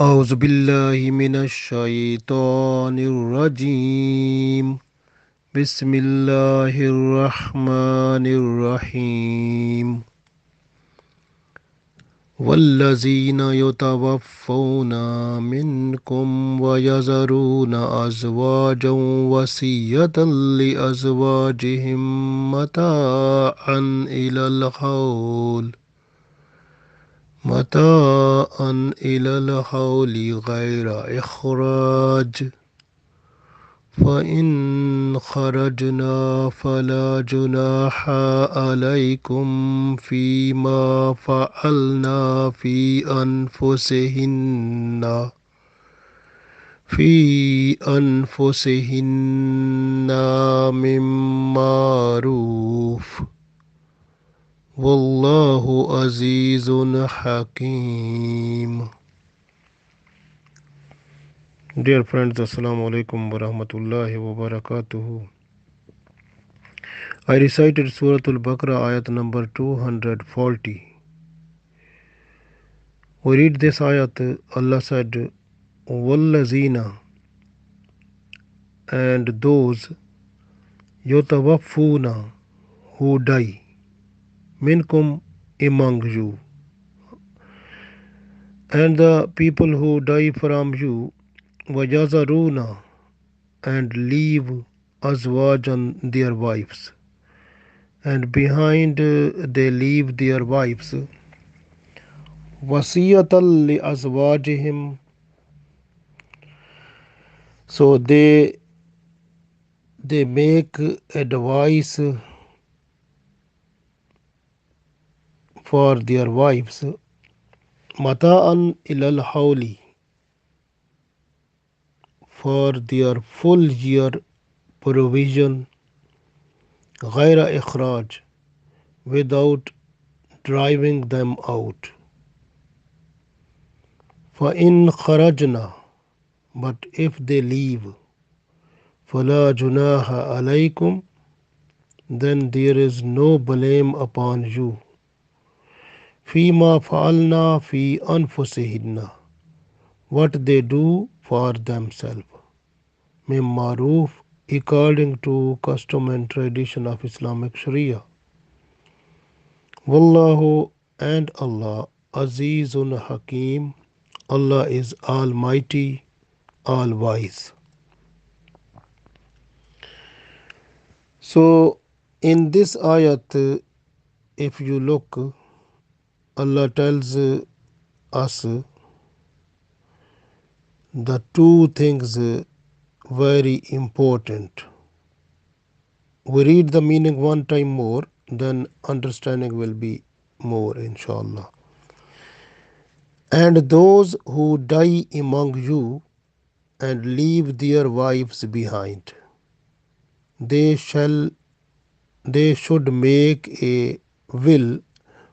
أعوذ بالله من الشيطان الرجيم بسم الله الرحمن الرحيم والذين يتوفون منكم ويذرون أزواجا وصية لأزواجهم متاعا إلى الحول غير إخراج فإن خرجنا فلا جناح عليكم فيما فعلنا في أنفسهن من معروف والله عزيز حكيم. Dear friends, Assalamu alaikum wa rahmatullahi wa barakatuhu. I recited Surah Al-Baqarah ayat number 240. We read this ayat, Allah said, Wallazina, and those yutawaffuna, who die, minkum, among you, and the people who die from you, wajazaruna, and leave azwajan, their wives, and behind they leave their wives, wasiyatan li azwajihim, so they make advice for their wives, mata'an ilal hawli, for their full year provision, ghaira ikhraj, without driving them out. Fa in kharajna, but if they leave, fala junaha alaykum, then there is no blame upon you. Fima fa'alna fi anfusihinna, what they do for themselves. Mim maruf, according to custom and tradition of Islamic Sharia. Wallahu, and Allah, Azizun Hakim, Allah is Almighty, All Wise. So, in this ayat, if you look, Allah tells us the two things very important. We read the meaning one time more, then understanding will be more, inshallah. And those who die among you and leave their wives behind, they should make a will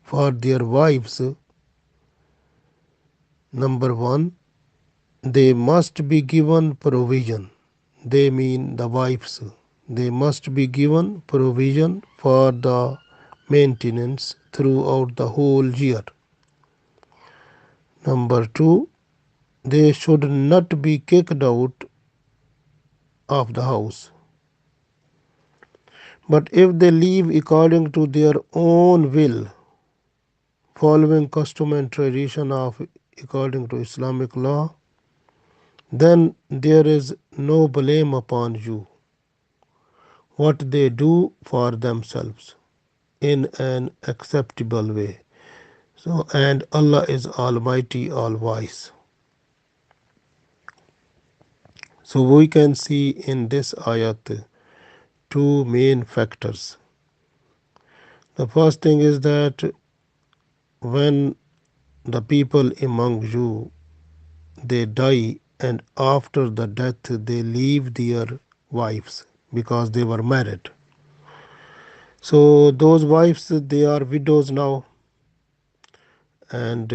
for their wives. Number one, they must be given provision. They mean the wives. They must be given provision for the maintenance throughout the whole year. Number two, they should not be kicked out of the house. But if they leave according to their own will, following custom and tradition of according to Islamic law, then there is no blame upon you. What they do for themselves in an acceptable way. So, and Allah is Almighty, All Wise. So we can see in this ayat two main factors. The first thing is that when the people among you they die and after the death they leave their wives because they were married. So those wives they are widows now, and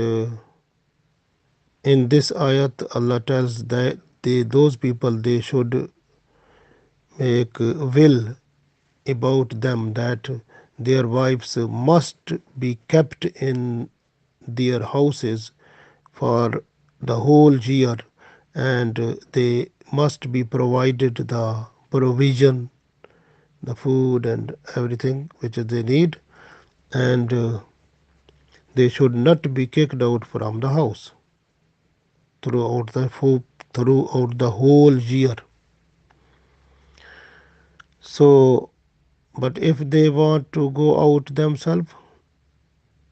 in this ayat Allah tells that those people they should make will about them that their wives must be kept in their houses for the whole year, and they must be provided the provision, the food and everything which they need, and they should not be kicked out from the house throughout throughout the whole year. So, but if they want to go out themselves,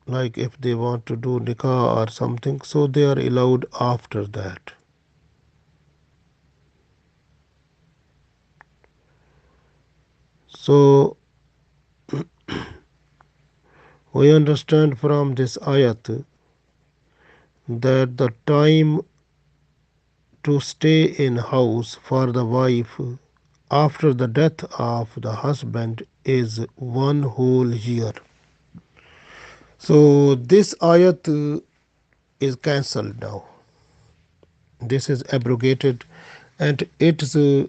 like if they want to do nikah or something, so they are allowed after that. So we understand from this ayat that the time to stay in house for the wife after the death of the husband is one whole year. So this ayat is cancelled now. This is abrogated, and it's a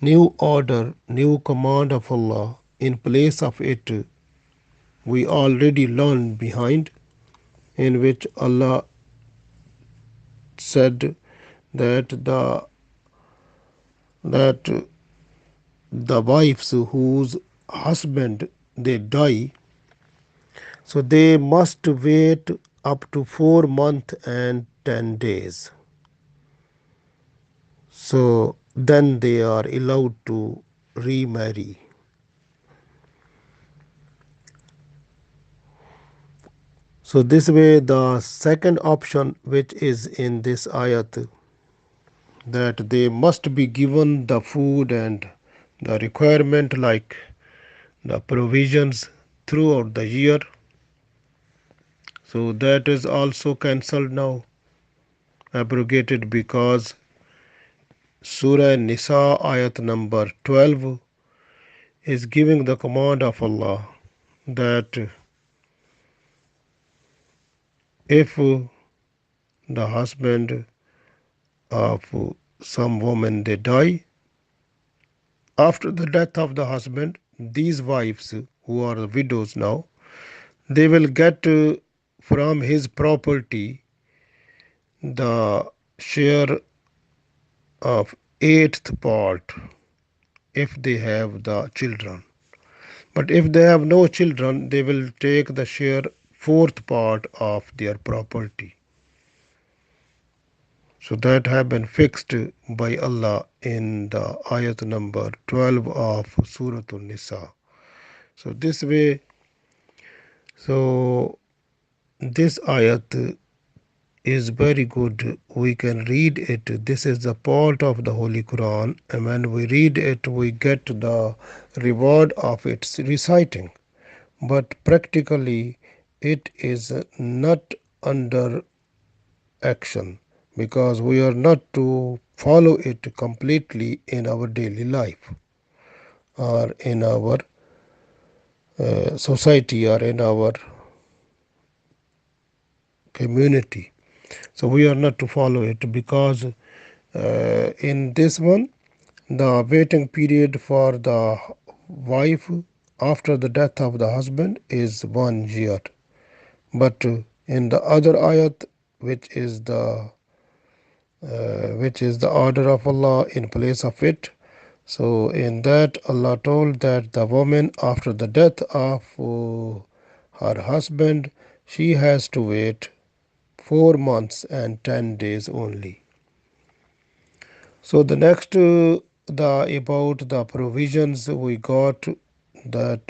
new order, new command of Allah. In place of it, we already learned behind, in which Allah said that that the wives whose husband they die, so they must wait up to 4 months and 10 days. So then they are allowed to remarry. So this way, the second option which is in this ayat, that they must be given the food and the requirement like the provisions throughout the year, so that is also cancelled now, abrogated, because Surah Nisa ayat number 12 is giving the command of Allah that if the husband of some woman they die, after the death of the husband, these wives who are widows now, they will get from his property the share of eighth part if they have the children. But if they have no children, they will take the share fourth part of their property. So that have been fixed by Allah in the ayat number 12 of Surah An-Nisa. So this way, so this ayat is very good. We can read it. This is the part of the Holy Quran, and when we read it, we get the reward of its reciting. But practically, it is not under action, because we are not to follow it completely in our daily life or in our society or in our community. So we are not to follow it, because in this one, the waiting period for the wife after the death of the husband is 1 year. But in the other ayat, which is the order of Allah in place of it, so in that Allah told that the woman after the death of her husband, she has to wait 4 months and 10 days only. So the next, the about the provisions we got, that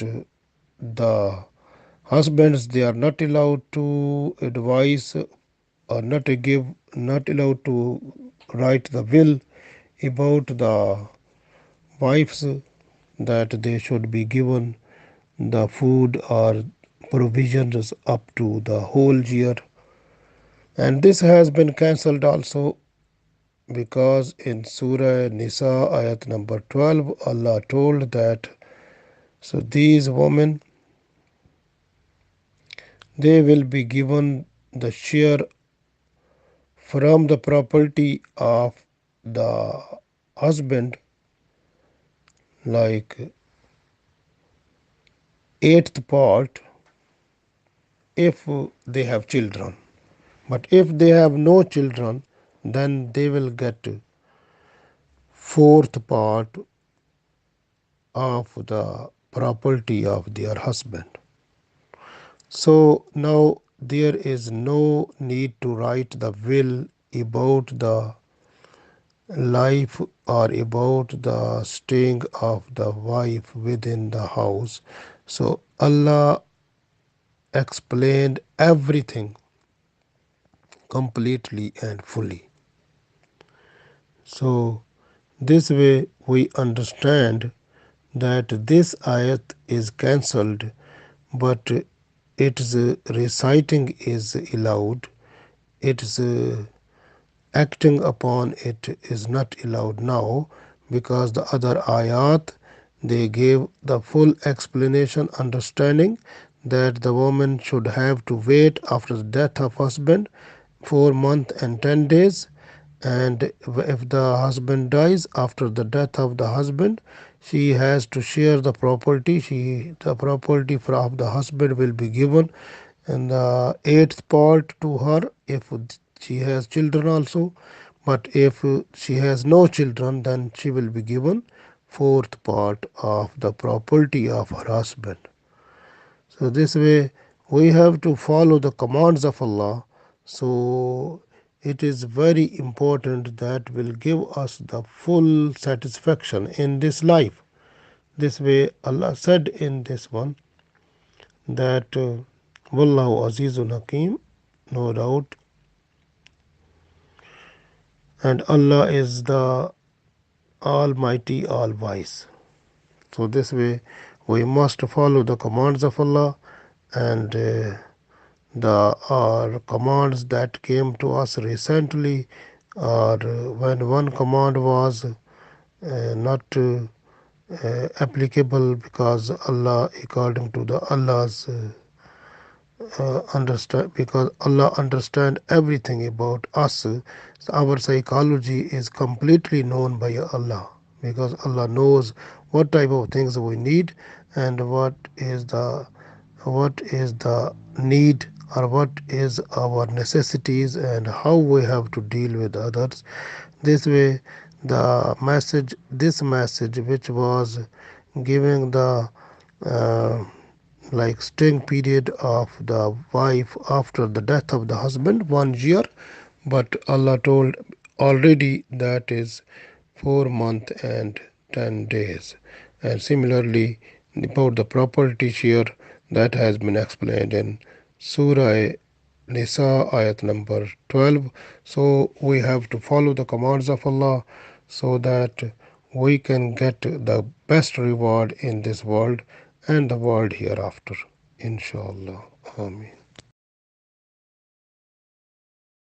the husbands they are not allowed to advise or not allowed to write the will about the wives, that they should be given the food or provisions up to the whole year. And this has been cancelled also, because in Surah Nisa ayat number 12, Allah told that so these women they will be given the share from the property of the husband, like eighth part if they have children. But if they have no children, then they will get fourth part of the property of their husband. So now there is no need to write the will about the life or about the staying of the wife within the house. So Allah explained everything completely and fully. So this way we understand that this ayat is cancelled, but its reciting is allowed. Its acting upon it is not allowed now, because the other ayat, they gave the full explanation, understanding that the woman should have to wait after the death of husband 4 months and 10 days, and if the husband dies after the death of the husband, she has to share the property. The property of the husband will be given in the eighth part to her if she has children also. But if she has no children, then she will be given fourth part of the property of her husband. So this way we have to follow the commands of Allah. So it is very important, that will give us the full satisfaction in this life. This way Allah said in this one that Wallahu Azizun Hakim, no doubt, and Allah is the Almighty, All Wise. So this way we must follow the commands of Allah, and the commands that came to us recently, or when one command was not applicable, because Allah, according to the Allah's understand, because Allah understand everything about us. So our psychology is completely known by Allah, because Allah knows what type of things we need, and what is the need, or what is our necessities, and how we have to deal with others. This way this message, which was giving the uh, like staying period of the wife after the death of the husband 1 year, but Allah told already that is 4 months and 10 days. And similarly, about the property share, that has been explained in Surah Nisa, ayat number 12. So we have to follow the commands of Allah, so that we can get the best reward in this world and the world hereafter. Inshallah. Amin.